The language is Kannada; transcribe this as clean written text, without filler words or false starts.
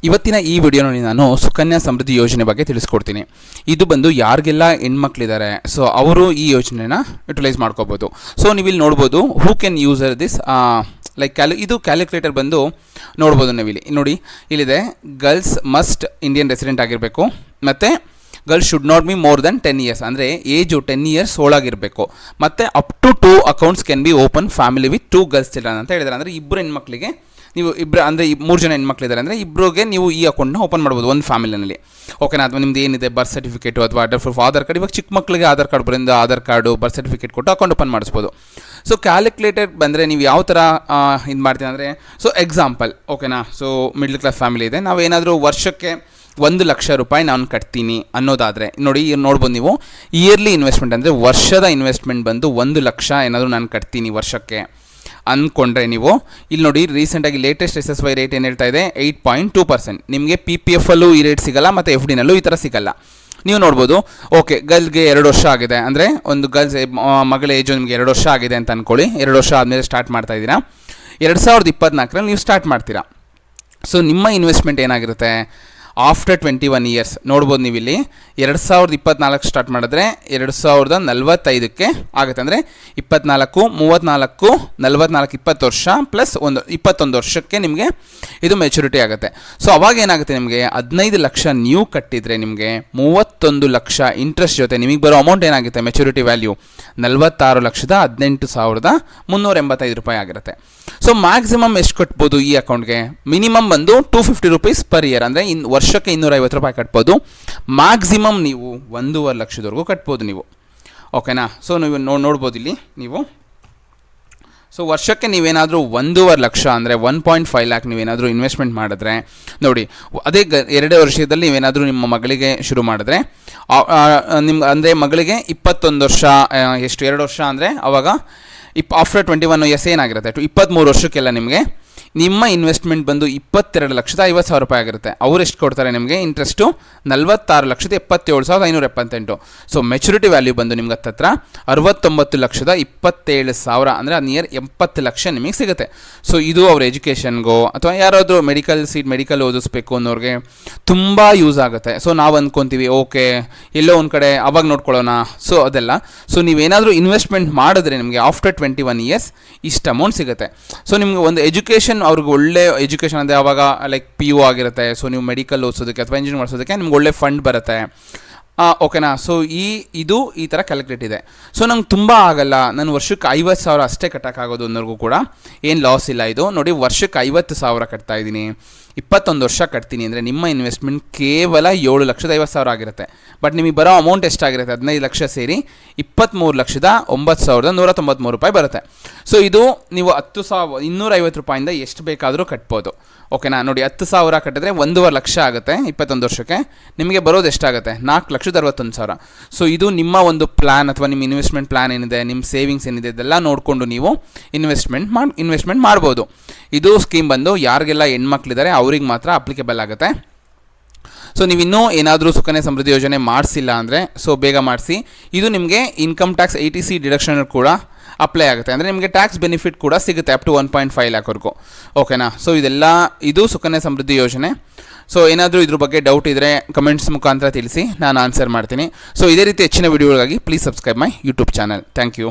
ಇವತ್ತಿನ ಈ ವಿಡಿಯೋನಲ್ಲಿ ನಾನು ಸುಕನ್ಯಾ ಸಮೃದ್ಧಿ ಯೋಜನೆ ಬಗ್ಗೆ ತಿಳಿಸ್ಕೊಡ್ತೀನಿ. ಇದು ಬಂದು ಯಾರಿಗೆಲ್ಲ ಹೆಣ್ಮಕ್ಳಿದ್ದಾರೆ ಸೊ ಅವರು ಈ ಯೋಜನೆನ ಯುಟಿಲೈಸ್ ಮಾಡ್ಕೋಬೋದು. ಸೊ ನೀವು ಇಲ್ಲಿ ನೋಡ್ಬೋದು who can user this like ಇದು ಕ್ಯಾಲ್ಕುಲೇಟರ್ ಬಂದು ನೋಡ್ಬೋದು. ನಾವಿಲ್ಲಿ ನೋಡಿ, ಇಲ್ಲಿದೆ ಗರ್ಲ್ಸ್ ಮಸ್ಟ್ ಇಂಡಿಯನ್ ರೆಸಿಡೆಂಟ್ ಆಗಿರಬೇಕು, ಮತ್ತು girls should not be more than 10 years, ಅಂದರೆ ಏಜು 10 years ಒಳಗಿರಬೇಕು, ಮತ್ತು up to 2 accounts can be open family with 2 girls children ಅಂತ ಹೇಳಿದ್ದಾರೆ. ಅಂದರೆ ಇಬ್ಬರು ಹೆಣ್ಮಕ್ಳಿಗೆ ನೀವು ಅಂದರೆ 3 ಜನ ಹೆಣ್ಮಕ್ಳಿದ್ದಾರೆ ಅಂದರೆ ಇಬ್ಬರಿಗೆ ನೀವು ಈ ಅಕೌಂಟ್ನ ಓಪನ್ ಮಾಡ್ಬೋದು ಒಂದು ಫ್ಯಾಮಿಲಿನಲ್ಲಿ. ಓಕೆನಾ? ಅಥವಾ ನಿಮ್ದು ಏನಿದೆ ಬರ್ತ್ ಸರ್ಟಿಫಿಕೇಟು ಅಥವಾ ಪ್ರೂಫ್ ಆಧಾರ್ ಕಾರ್ಡ್, ಇವಾಗ ಚಿಕ್ಕ ಮಕ್ಕಳಿಗೆ ಆಧಾರ್ ಕಾರ್ಡ್ ಬರೋದ್ರಿಂದ ಆಧಾರ್ ಕಾರ್ಡು ಬರ್ತ್ ಸರ್ಟಿಫಿಕೇಟ್ ಕೊಟ್ಟು ಅಕೌಂಟ್ ಓಪನ್ ಮಾಡಿಸ್ಬೋದು. ಸೊ ಕ್ಯಾಲ್ಕುಲೇಟರ್ ಬಂದರೆ ನೀವು ಯಾವ ಥರ ಇದು ಮಾಡ್ತೀನಿ ಅಂದರೆ, ಸೊ ಎಕ್ಸಾಂಪಲ್ ಓಕೆನಾ, ಸೊ ಮಿಡ್ಲ್ ಕ್ಲಾಸ್ ಫ್ಯಾಮಿಲಿ ಇದೆ, ನಾವೇನಾದರೂ ವರ್ಷಕ್ಕೆ 1,00,000 ರೂಪಾಯಿ ನಾನು ಕಟ್ತೀನಿ ಅನ್ನೋದಾದರೆ ನೋಡಿ, ನೋಡ್ಬೋದು ನೀವು ಇಯರ್ಲಿ ಇನ್ವೆಸ್ಟ್ಮೆಂಟ್ ಅಂದರೆ ವರ್ಷದ ಇನ್ವೆಸ್ಟ್ಮೆಂಟ್ ಬಂದು 1,00,000 ಏನಾದರೂ ನಾನು ಕಟ್ತೀನಿ ವರ್ಷಕ್ಕೆ ಅಂದ್ಕೊಂಡ್ರೆ ನೀವು ಇಲ್ಲಿ ನೋಡಿ, ರೀಸೆಂಟಾಗಿ ಲೇಟೆಸ್ಟ್ SSY ರೇಟ್ ಏನು ಹೇಳ್ತಾ ಇದೆ 8.2%. ನಿಮಗೆ PPF ಅಲ್ಲೂ ಈ ರೇಟ್ ಸಿಗಲ್ಲ ಮತ್ತು FD ನಲ್ಲೂ ಈ ಥರ ಸಿಗಲ್ಲ. ನೀವು ನೋಡ್ಬೋದು ಓಕೆ ಗರ್ಲ್ಗೆ 2 ವರ್ಷ ಆಗಿದೆ ಅಂದರೆ ಒಂದು ಗರ್ಲ್ಸ್ ಮಗಳ ಏಜು ನಿಮಗೆ 2 ವರ್ಷ ಆಗಿದೆ ಅಂತ ಅಂದ್ಕೊಳ್ಳಿ. 2 ವರ್ಷ ಆದಮೇಲೆ ಸ್ಟಾರ್ಟ್ ಮಾಡ್ತಾ ಇದ್ದೀರಾ, 2024ರಲ್ಲಿ ನೀವು ಸ್ಟಾರ್ಟ್ ಮಾಡ್ತೀರಾ. ಸೊ ನಿಮ್ಮ ಇನ್ವೆಸ್ಟ್ಮೆಂಟ್ ಏನಾಗಿರುತ್ತೆ ಆಫ್ಟರ್ 21 years ನೋಡ್ಬೋದು. ನೀವು ಇಲ್ಲಿ 2024 ಸ್ಟಾರ್ಟ್ ಮಾಡಿದ್ರೆ 2045ಕ್ಕೆ ಆಗುತ್ತೆ. ಅಂದರೆ 24, 34, 44, 20 ವರ್ಷ ಪ್ಲಸ್ 21 ವರ್ಷಕ್ಕೆ ನಿಮಗೆ ಇದು ಮೆಚುರಿಟಿ ಆಗುತ್ತೆ. ಸೊ ಅವಾಗ ಏನಾಗುತ್ತೆ, ನಿಮಗೆ 15 ಲಕ್ಷ ನೀವು ಕಟ್ಟಿದರೆ ನಿಮಗೆ 31 ಲಕ್ಷ ಇಂಟ್ರೆಸ್ಟ್ ಜೊತೆ ನಿಮಗೆ ಬರೋ ಅಮೌಂಟ್ ಏನಾಗುತ್ತೆ ಮೆಚುರಿಟಿ ವ್ಯಾಲ್ಯೂ 46,18,385 ರೂಪಾಯಿ ಆಗಿರುತ್ತೆ. ಸೊ ಮ್ಯಾಕ್ಸಿಮಮ್ ಎಷ್ಟು ಕಟ್ಬೋದು ಈ ಅಕೌಂಟ್ಗೆ? ಮಿನಿಮಮ್ ಬಂದು 250 rupees ಪರ್ ಇಯರ್, ಅಂದರೆ ವರ್ಷಕ್ಕೆ 250 ರೂಪಾಯಿ ಕಟ್ಬೋದು. ಮ್ಯಾಕ್ಸಿಮಮ್ ನೀವು 1.5 ಲಕ್ಷದವರೆಗೂ ಕಟ್ಬೋದು ನೀವು. ಓಕೆನಾ? ಸೊ ನೀವು ನೋಡ್ಬೋದು ಇಲ್ಲಿ ನೀವು. ಸೊ ವರ್ಷಕ್ಕೆ ನೀವೇನಾದರೂ 1.5 ಲಕ್ಷ ಅಂದರೆ 1.5 lakh ನೀವೇನಾದರೂ ಇನ್ವೆಸ್ಟ್ಮೆಂಟ್ ಮಾಡಿದ್ರೆ ನೋಡಿ, ಅದೇ 2 ವರ್ಷದಲ್ಲಿ ನೀವೇನಾದರೂ ನಿಮ್ಮ ಮಗಳಿಗೆ ಶುರು ಮಾಡಿದ್ರೆ ಅಂದರೆ ಮಗಳಿಗೆ 21 ವರ್ಷ ಎಷ್ಟು 2 ವರ್ಷ ಅಂದರೆ ಅವಾಗ ಆಫ್ಟರ್ 21 years ಏನಾಗಿರುತ್ತೆ 23 ವರ್ಷಕ್ಕೆಲ್ಲ ನಿಮಗೆ ನಿಮ್ಮ ಇನ್ವೆಸ್ಟ್ಮೆಂಟ್ ಬಂದು 22,50,000 ರೂಪಾಯಿ ಆಗಿರುತ್ತೆ. ಅವ್ರು ಎಷ್ಟು ಕೊಡ್ತಾರೆ ನಿಮಗೆ ಇಂಟ್ರೆಸ್ಟು 46,77,578. ಸೊ ಮೆಚುರಿಟಿ ವ್ಯಾಲ್ಯೂ ಬಂದು ನಿಮ್ಗೆ ಹತ್ತಿರ 69,27,000 ಅಂದರೆ ನಿಯರ್ 70 ಲಕ್ಷ ನಿಮಗೆ ಸಿಗುತ್ತೆ. ಸೊ ಇದು ಅವ್ರ ಎಜುಕೇಷನ್ಗೋ ಅಥವಾ ಯಾರಾದರೂ ಮೆಡಿಕಲ್ ಓದಿಸ್ಬೇಕು ಅನ್ನೋರಿಗೆ ತುಂಬ ಯೂಸ್ ಆಗುತ್ತೆ. ಸೊ ನಾವು ಅಂದ್ಕೊತೀವಿ ಓಕೆ ಎಲ್ಲೋ ಒಂದು ಕಡೆ ಅವಾಗ ನೋಡ್ಕೊಳ್ಳೋಣ, ಸೊ ಅದೆಲ್ಲ. ಸೊ ನೀವೇನಾದರೂ ಇನ್ವೆಸ್ಟ್ಮೆಂಟ್ ಮಾಡಿದ್ರೆ ನಿಮಗೆ ಆಫ್ಟರ್ 21 years ಇಷ್ಟು ಅಮೌಂಟ್ ಸಿಗುತ್ತೆ. ಸೊ ನಿಮಗೆ ಒಂದು ಎಜುಕೇಷನ್ ಅವ್ರಿಗೆ ಒಳ್ಳೆ ಎಜುಕೇಷನ್ ಅಂದರೆ ಆವಾಗ ಲೈಕ್ PU ಆಗಿರುತ್ತೆ. ಸೊ ನೀವು ಮೆಡಿಕಲ್ ಓದಿಸೋದಕ್ಕೆ ಅಥವಾ ಇಂಜಿನಿಯರ್ ಮಾಡಿಸೋದಕ್ಕೆ ನಿಮ್ಗೆ ಒಳ್ಳೆ ಫಂಡ್ ಬರುತ್ತೆ. ಓಕೆನಾ? ಸೊ ಇದು ಈ ಥರ ಕ್ಯಾಲ್ಕುಲೇಟ್ ಇದೆ. ಸೊ ನಂಗೆ ತುಂಬ ಆಗಲ್ಲ, ನಾನು ವರ್ಷಕ್ಕೆ 50,000 ಅಷ್ಟೇ ಕಟ್ಟೋಕ್ಕಾಗೋದು ಅನ್ನೋರ್ಗೂ ಕೂಡ ಏನು ಲಾಸ್ ಇಲ್ಲ. ಇದು ನೋಡಿ, ವರ್ಷಕ್ಕೆ 50,000 ಕಟ್ತಾ ಇದ್ದೀನಿ, 21 ವರ್ಷ ಕಟ್ತೀನಿ ಅಂದರೆ ನಿಮ್ಮ ಇನ್ವೆಸ್ಟ್ಮೆಂಟ್ ಕೇವಲ 7,50,000 ಆಗಿರುತ್ತೆ. ಬಟ್ ನಿಮಗೆ ಬರೋ ಅಮೌಂಟ್ ಎಷ್ಟಾಗಿರುತ್ತೆ 15 ಲಕ್ಷ ಸೇರಿ 23,09,193 ರೂಪಾಯಿ ಬರುತ್ತೆ. ಸೊ ಇದು ನೀವು 10,250 ರೂಪಾಯಿಂದ ಎಷ್ಟು ಬೇಕಾದರೂ ಕಟ್ಬೋದು. ಓಕೆನಾ? ನೋಡಿ 10,000 ಕಟ್ಟಿದ್ರೆ 1.5 ಲಕ್ಷ ಆಗುತ್ತೆ 21 ವರ್ಷಕ್ಕೆ, ನಿಮಗೆ ಬರೋದು ಎಷ್ಟಾಗುತ್ತೆ 4,61,000. ಸೊ ಇದು ನಿಮ್ಮ ಒಂದು ಪ್ಲ್ಯಾನ್ ಅಥವಾ ನಿಮ್ಮ ಇನ್ವೆಸ್ಟ್ಮೆಂಟ್ ಪ್ಲ್ಯಾನ್ ಏನಿದೆ, ನಿಮ್ಮ ಸೇವಿಂಗ್ಸ್ ಏನಿದೆ ಇದೆಲ್ಲ ನೋಡಿಕೊಂಡು ನೀವು ಇನ್ವೆಸ್ಟ್ಮೆಂಟ್ ಮಾಡ್ಬೋದು. ಇದು ಸ್ಕೀಮ್ ಬಂದು ಯಾರಿಗೆಲ್ಲ ಹೆಣ್ಮಕ್ಳಿದ್ದಾರೆ ಅವ್ರಿಗೆ ಮಾತ್ರ ಅಪ್ಲಿಕೇಬಲ್ ಆಗುತ್ತೆ. ಸೊ ನೀವಿನ್ನೂ ಏನಾದರೂ ಸುಕನ್ಯಾ ಸಮೃದ್ಧಿ ಯೋಜನೆ ಮಾಡಿಸಿಲ್ಲ ಅಂದರೆ ಸೊ ಬೇಗ ಮಾಡಿಸಿ. ಇದು ನಿಮಗೆ ಇನ್ಕಮ್ ಟ್ಯಾಕ್ಸ್ 80C ಡಿಡಕ್ಷನ್ ಕೂಡ ಅಪ್ಲೈ ಆಗುತ್ತೆ. ಅಂದರೆ ನಿಮಗೆ ಟ್ಯಾಕ್ಸ್ ಬೆನಿಫಿಟ್ ಕೂಡ ಸಿಗುತ್ತೆ ಅಪ್ ಟು 1.5 lakh. ಓಕೆನಾ? ಸೊ ಇದು ಸುಕನ್ಯಾ ಸಮೃದ್ಧಿ ಯೋಜನೆ. ಸೊ ಏನಾದರೂ ಇದ್ರ ಬಗ್ಗೆ ಡೌಟ್ ಇದ್ದರೆ ಕಮೆಂಟ್ಸ್ ಮುಖಾಂತರ ತಿಳಿಸಿ, ನಾನು ಆನ್ಸರ್ ಮಾಡ್ತೀನಿ. ಸೊ ಇದೇ ರೀತಿ ಹೆಚ್ಚಿನ ವಿಡಿಯೋಗಳಿಗಾಗಿ please subscribe my YouTube channel. Thank you.